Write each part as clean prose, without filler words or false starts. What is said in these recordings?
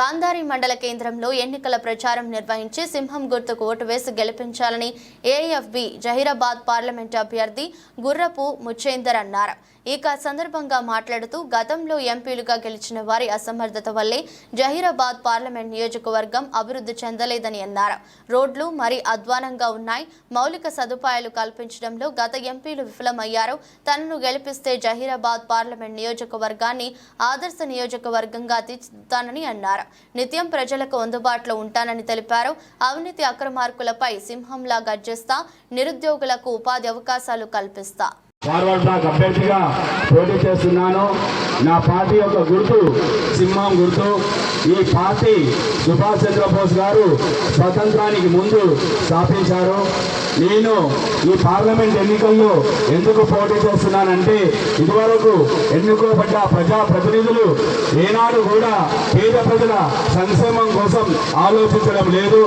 గాంధారి మండల కేంద్రంలో ఎన్నికల ప్రచారం నిర్వహించి సింహం గుర్తుకు ఓటు వేసి గెలిపించాలని ఏఎఫ్బి జహీరాబాద్ పార్లమెంట్ అభ్యర్థి గుర్రపు ముచ్చేందర్ అన్నారు. ఈ సందర్భంగా మాట్లాడుతూ గతంలో ఎంపీలుగా గెలిచిన వారి అసమర్థత వల్లే జహీరాబాద్ పార్లమెంట్ నియోజకవర్గం అభివృద్ధి చెందలేదని అన్నారు. రోడ్లు మరీ అధ్వానంగా ఉన్నాయి. మౌలిక సదుపాయాలు కల్పించడంలో గత ఎంపీలు విఫలమయ్యారు. తనను గెలిపిస్తే జహీరాబాద్ పార్లమెంట్ నియోజకవర్గాన్ని ఆదర్శ నియోజకవర్గంగా తీర్చిదిద్దుతానని అన్నారు. నిత్యం ప్రజలకు అందుబాటులో ఉంటానని తెలిపారు. అవినీతి అక్రమార్కులపై సింహంలా గర్జిస్తా, నిరుద్యోగులకు ఉపాధి అవకాశాలు కల్పిస్తా. ఫార్వర్డ్ బ్లాక్ అభ్యర్థిగా పోటీ చేస్తున్నాను. నా పార్టీ యొక్క గుర్తు సింహం గుర్తు. ఈ పార్టీ సుభాష్ చంద్రబోస్ గారు స్వతంత్రానికి ముందు స్థాపించారు. నేను ఈ పార్లమెంట్ ఎన్నికల్లో ఎందుకు పోటీ చేస్తున్నానంటే ఇదివరకు ఎన్నుకోబడ్డ ప్రజాప్రతినిధులు ఏనాడు కూడా పేద ప్రజల సంక్షేమం కోసం ఆలోచించడం లేదు.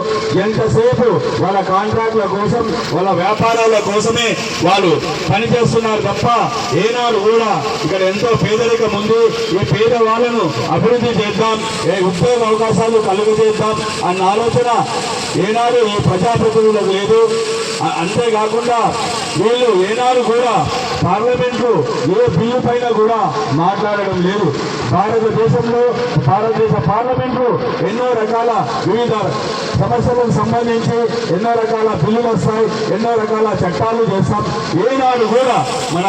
ఎంతసేపు వాళ్ళ కాంట్రాక్ట్ల కోసం, వాళ్ళ వ్యాపారాల కోసమే వాళ్ళు పనిచేస్తున్నారు తప్ప ఏనాడు కూడా ఇక్కడ ఎంతో పేదరికం ఉంది, ఈ పేదవాళ్లను అభివృద్ధి చేద్దాం, ఉద్యోగ అవకాశాలు కలుగజేద్దాం అన్న ఆలోచన ఏనాడు ఈ ప్రజాప్రతినిధులకు లేదు. అంతేకాకుండా వీళ్ళు ఏనాడు కూడా పార్లమెంటు ఏ బిల్లు పైన కూడా మాట్లాడడం లేదు. భారతదేశ పార్లమెంటు ఎన్నో రకాల వివిధ సమస్యలకు సంబంధించి ఎన్నో రకాల బిల్లులు వస్తాయి, ఎన్నో రకాల చట్టాలు చేస్తాం. ఏనాడు కూడా మన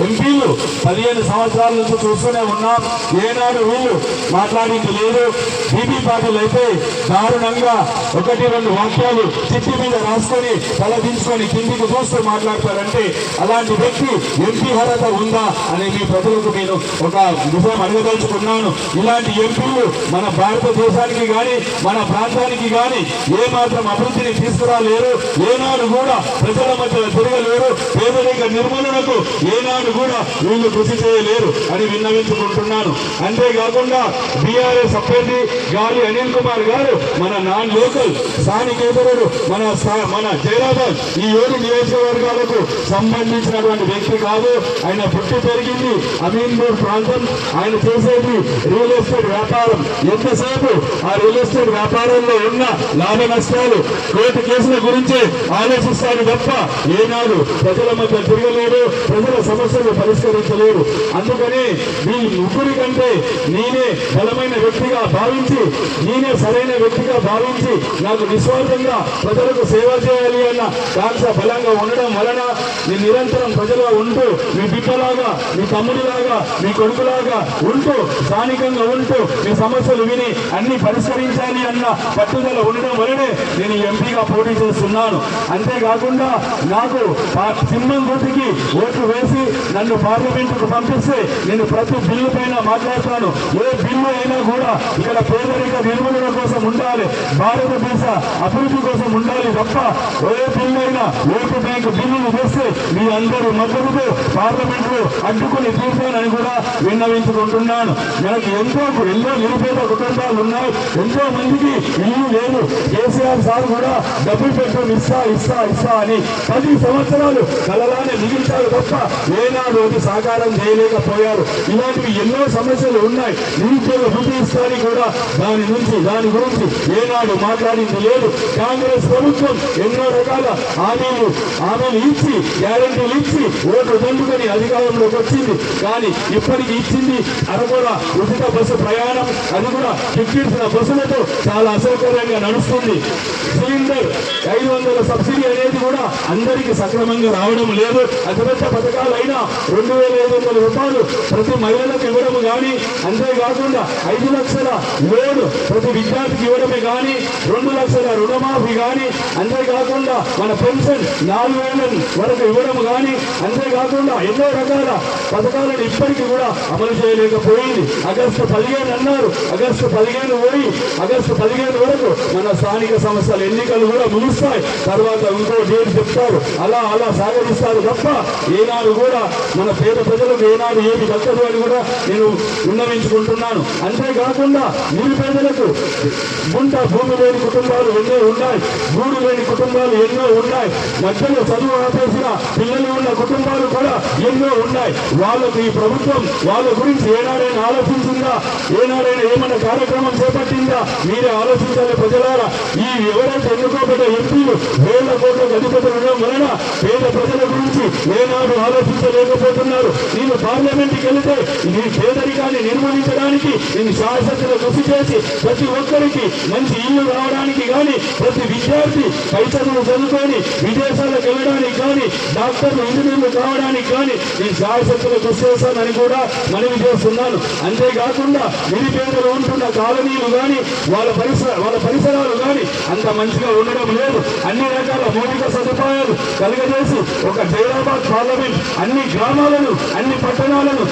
ఎంపీలు 15 సంవత్సరాల నుంచి చూస్తూనే ఉన్నాం. ఏనాడు వీళ్ళు మాట్లాడింది లేదు. బీబీ పార్టీలు అయితే దారుణంగా 1-2 వాక్యాలు చిట్టి మీద రాసుకొని తలదించుకొని కిందికి చూస్తూ మాట్లాడతారంటే అలాంటి వ్యక్తి ఎంపీ అర్హత ఉందా అని మీ ప్రజలకు నేను ఒక విషయం అడగదలుచుకున్నాను. ఇలాంటి ఎంపీలు మన భారతదేశానికి కానీ మన ప్రాంతానికి కానీ ఏమాత్రం అభివృద్ధిని తీసుకురాలేరు. ఏనాడు కూడా ప్రజల మధ్య తిరగలేరు. పేదరిక నిర్మూలనకు ఏనాడు కూడా వీళ్ళు కృషి చేయలేరు అని విన్నవించుకుంటున్నాను. అంతేకాకుండా బీఆర్ఎస్ అభ్యర్థి గాలి అనిల్ కుమార్ గారు మన నాన్ లోకల్ స్థానికేతరుడు, మన జైరాబాద్ ఈ 7 నియోజకవర్గాలకు సంబంధించినటువంటి వ్యక్తి కాదు. ఆయన పుట్టి పెరిగింది అమీన్పూర్ ప్రాంతం. ఆయన చేసేది రియల్ ఎస్టేట్ వ్యాపారం. ఎంతసేపు ఆ రియల్ ఎస్టేట్ వ్యాపారంలో ఉన్న లాభ నష్టాలు, కోర్టు కేసుల గురించే ఆలోచిస్తాడు తప్ప ఏనాడు ప్రజల మధ్య తిరగలేడు, ప్రజల సమస్యలు పరిష్కరించలేడు. అందుకని ఈ ముగ్గురి కంటే నేనే బలమైన వ్యక్తిగా భావించి, నేనే సరైన వ్యక్తిగా భావించి నాకు నిస్వార్థంగా ప్రజలకు సేవ చేయాలి అన్న కాంక్ష బలంగా ఉండడం వలన నేను నిరంతరం ప్రజలుగా ఉంటూ, మీ బిడ్డలాగా, మీ తమ్ముడిలాగా, మీ కొడుకులాగా ఉంటూ, స్థానికంగా ఉంటూ మీ సమస్యలు విని అన్ని పరిష్కరించాలి అన్న పట్టుదల ఉండడం వలనే నేను ఎంపీగా పోటీ చేస్తున్నాను. అంతేకాకుండా నాకు సింహం గుర్తుకి ఓట్లు వేసి నన్ను పార్లమెంటుకు పంపిస్తే నేను ప్రతి బిల్లు పైన మాట్లాడతాను. ఏ బిల్లు అయినా కూడా ఇక్కడ పేదరిక నిర్మూలన కోసం ఉండాలి, భారతదేశ అభివృద్ధి కోసం ఉండాలి తప్ప ఏ బిల్లు అయినా ఓటు బ్యాంకు బిల్లులు వేస్తే మీ అందరూ మద్దతుతో పార్లమెంట్లో అడ్డుకుని తీర్చానని కూడా విన్నవించుకుంటున్నాను. మనకి ఎన్నో నిరుపేద కుటుంబాలు ఉన్నాయి. ఎంతో మందికి ఇల్లు లేదు. కేసీఆర్ సార్ కూడా డబ్బులు పెట్టడం ఇస్తా అని 10 సంవత్సరాలు కలలానే మిగిల్చారు తప్ప ఏనాడు అది సాకారం చేయలేకపోయారు. ఇలాంటివి ఎన్నో సమస్యలు ఉన్నాయి. నిరుద్యోగ వృద్ధి ఇస్తారని కూడా దాని గురించి ఏనాడు మాట్లాడింది లేదు. కాంగ్రెస్ ప్రభుత్వం ఎన్నో రకాల హామీలు ఇచ్చి, గ్యారెంటీలు ఇచ్చి ఓట్లు దండుకొని అధికారంలోకి వచ్చింది. కానీ ఇప్పటికి ఇచ్చింది అరకొర ఉచిత బస్సు ప్రయాణం, అది కూడా టికెట్ల బస్సులతో చాలా అసౌకర్యంగా నడుస్తుంది. సిలిండర్ 500 సబ్సిడీ అనేది కూడా అందరికీ సక్రమంగా రావడం లేదు. అతిపెద్ద పథకాలైనా 2500 రూపాయలు ప్రతి మహిళలకు ఇవ్వడం కానీ, అంతేకాకుండా 5 లక్షల లోన్ ప్రతి విద్యార్థికి ఇవ్వడమే కానీ, 2 లక్షల రుణమాఫీ కానీ, అంతేకాకుండా మన పెన్షన్ 4,000 వరకు ఇవ్వడం కానీ, అంతేకాకుండా ఎన్నో రకాల పథకాలను ఇప్పటికీ కూడా అమలు చేయలేకపోయింది. ఆగస్టు 15 అన్నారు. ఆగస్టు 15 పోయి ఆగస్టు 15 వరకు మన స్థానిక సంస్థల ఎన్నికలు కూడా ముగుస్తాయి. తర్వాత ఇంకో డేట్ చెప్తారు. అలా సాగరిస్తారు తప్ప ఏనాడు కూడా మన పేద ప్రజలకు ఏనాడు ఏది దక్కదు అని కూడా నేను విన్నవించుకుంటున్నాను. అంతేకాకుండా నిరుపేదలకు గుంట భూమి లేని కుటుంబాలు ఎన్నో ఉన్నాయి, గూడు లేని కుటుంబాలు ఎన్నో ఉన్నాయి. ఉన్నాయి. మధ్యలో చదువు ఆపేసిన పిల్లలు ఉన్న కుటుంబాలు కూడా ఎన్నో ఉన్నాయి. వాళ్ళకు ఈ ప్రభుత్వం వాళ్ళ గురించి ఏనాడైనా ఆలోచించిందా? ఏనాడైనా ఏమైనా కార్యక్రమం చేపట్టిందా? మీరే ఆలోచించాలి ప్రజలారా. ఈ ఎవరైతే ఎన్నుకోబడ్డ ఎంపీలు వేల కోట్లకు అధిపతులు ఉండడం వలన పేద ప్రజల గురించి ఏనాడు ఆలోచించలేకపోతున్నారు. నేను పార్లమెంట్కి వెళితే ఈ పేదరికాన్ని నిర్మూలించడానికి నేను శాశ్వతగా కృషి చేసి ప్రతి ఒక్కరికి మంచి ఇల్లు రావడానికి కానీ, ప్రతి విద్యార్థి పై చదువు చదువుకొని విదేశాలకు వెళ్ళడానికి కానీ, డాక్టర్లు ఇంజనీర్లు కావడానికి కానీ నేను శాశ్వతగా కృషి చేశానని కూడా మనవి చేస్తున్నాను. అంతేకాకుండా నిరుపేదలు ఉంటున్న కాలనీలు కానీ వాళ్ళ పరిసరాలు కానీ అంత మంచిగా ఉండడం లేదు. అన్ని రకాల మౌలిక సదుపాయాలు కలుగజేసి ఒక జైరాబాద్ పార్లమెంట్ అన్ని గ్రామాలను అన్ని పట్టణాలను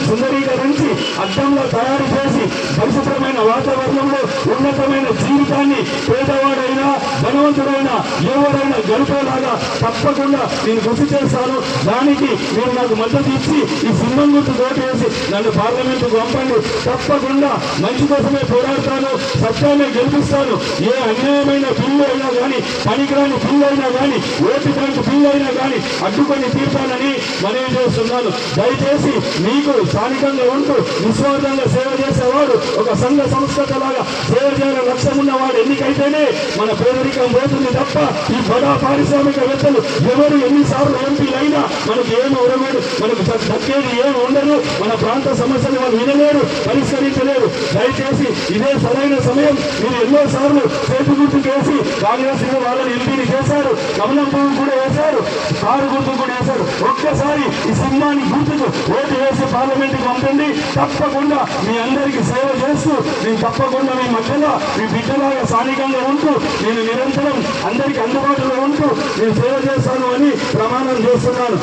సుందరీకరించి అద్దంలో తయారు చేసి పరిశుభ్రమైన వాతావరణంలో ఉన్నతమైన జీవితాన్ని పేదవాడైనా ధనవంతుడైనా ఎవరైనా గడిపేలాగా తప్పకుండా నేను కృషి చేస్తాను. దానికి మీరు నాకు మద్దతు ఇచ్చి ఈ సింహం గుర్తు ఓటు వేసి నన్ను పార్లమెంటుకు పంపండి. తప్పకుండా మంచి కోసమే పోరాడతాను, సత్యాన్ని గెలిపిస్తాను. ఏ అన్యాయమైన బిల్లు అయినా కానీ, పనికిరాని బిల్లు అయినా కానీ, ఓటు బ్యాంకు బిల్లు అయినా కానీ అడ్డుకొని తీర్చాలని మనవి చేస్తున్నాను. దయచేసి మీకు స్థానికంగా ఉంటూ నిస్వార్థంగా సేవ చేసేవాడు ఒక సంఘ సంస్కృత లాగా సేవ చేయాలని లక్ష్యం ఉన్నవాడు ఎన్నికైతేనే మన పేదరికం పోతుంది తప్ప ఈ బడా పారిశ్రామికవేత్తలు ఎవరు ఎన్నిసార్లు ఎంపీలైనా మనకు ఏమి ఉరగడు, మనకు దక్కేది ఏమి ఉండదు. మన ప్రాంత సమస్యలు వాళ్ళు వినలేరు, పరిష్కరించలేరు. దయచేసి ఇదే సరైన సమయం. మీరు ఎన్నోసార్లు చేతి గుర్తు చేసి కాంగ్రెస్ వాళ్ళని ఎంపీని చేశారు, కమలం పువ్వు కూడా వేశారు, కారు గుర్తు కూడా వేశారు. ఒక్కసారి ఈ సింహాన్ని గుర్తుకు ఓటు వేసి పార్లమెంట్కి పంపండి. తప్పకుండా మీ అందరికీ సేవ చేస్తూ నేను తప్పకుండా మీ మధ్యలో మీ బిడ్డలాగా స్థానికంగా ఉంటూ నేను నిరంతరం అందరికీ అందుబాటులో ఉంటూ నేను సేవ చేస్తాను అని ప్రమాణం చేస్తున్నాను.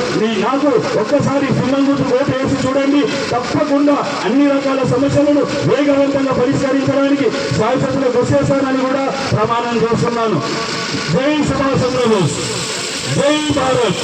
నాకు ఒక్కసారి సింహం గుర్తు ఓటు వేసి చూడండి. తప్పకుండా అన్ని రకాల సమస్యలను వేగవంతంగా పరిష్కరించడానికి శాశ్వతంగా కృషి చేస్తానని కూడా ప్రమాణం చేస్తున్నాను. జై సుభాష్ చంద్రబోస్, జై భారత్.